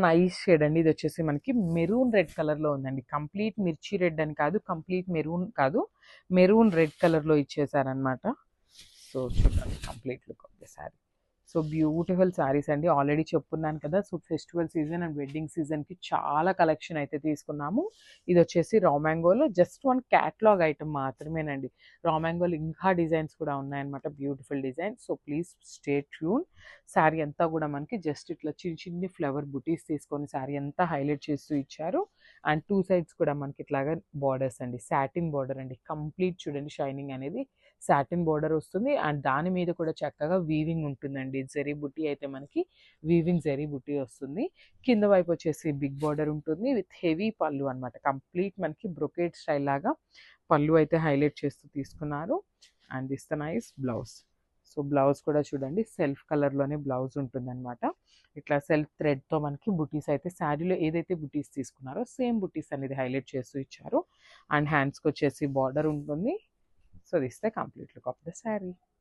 Nice shade అండి. ఇది వచ్చేసి మనకి మెరూన్ రెడ్ కలర్లో ఉందండి. కంప్లీట్ మిర్చి రెడ్ అని కాదు, కంప్లీట్ మెరూన్ కాదు, మెరూన్ రెడ్ కలర్లో ఇచ్చేసారనమాట. సో చూడండి complete look of the sari. So beautiful saris అండి. ఆల్రెడీ చెప్పున్నాను కదా, so festival season and wedding సీజన్కి చాలా కలెక్షన్ అయితే తీసుకున్నాము. ఇది వచ్చేసి రా మ్యాంగోలో జస్ట్ వన్ క్యాట్లాగ్ ఐటమ్ మాత్రమేనండి. రా మ్యాంగోలో ఇంకా డిజైన్స్ కూడా ఉన్నాయన్నమాట, beautiful design. So please stay tune. Sari అంతా కూడా మనకి జస్ట్ ఇట్లా చిన్న చిన్ని ఫ్లవర్ బుటీస్ తీసుకొని శారీ అంతా హైలైట్ చేస్తూ ఇచ్చారు. అండ్ టూ సైడ్స్ కూడా మనకి ఇట్లాగా బార్డర్స్ అండి, సాటిన్ బార్డర్ అండి. కంప్లీట్ చూడండి షైనింగ్ అనేది సాటిన్ బార్డర్ వస్తుంది. అండ్ దాని మీద కూడా చక్కగా వీవింగ్ ఉంటుందండి. జరీ బుట్టి అయితే మనకి వీవింగ్ జరీ బుట్టి వస్తుంది. కింద వైపు వచ్చేసి బిగ్ బార్డర్ ఉంటుంది విత్ హెవీ పళ్ళు అనమాట. కంప్లీట్ మనకి బ్రొకేట్ స్టైల్ లాగా పళ్ళు అయితే హైలైట్ చేస్తూ తీసుకున్నారు. And this the nice blouse. So blouse కూడా చూడండి సెల్ఫ్ కలర్లోనే బ్లౌజ్ ఉంటుందన్నమాట. ఇట్లా సెల్ఫ్ థ్రెడ్తో మనకి బుటీస్ అయితే శారీలో ఏదైతే బుటీస్ తీసుకున్నారో సేమ్ బుటీస్ అనేది హైలైట్ చేస్తూ ఇచ్చారు. అండ్ హ్యాండ్స్కి వచ్చేసి బార్డర్ ఉంటుంది. So this is the complete look of the saree.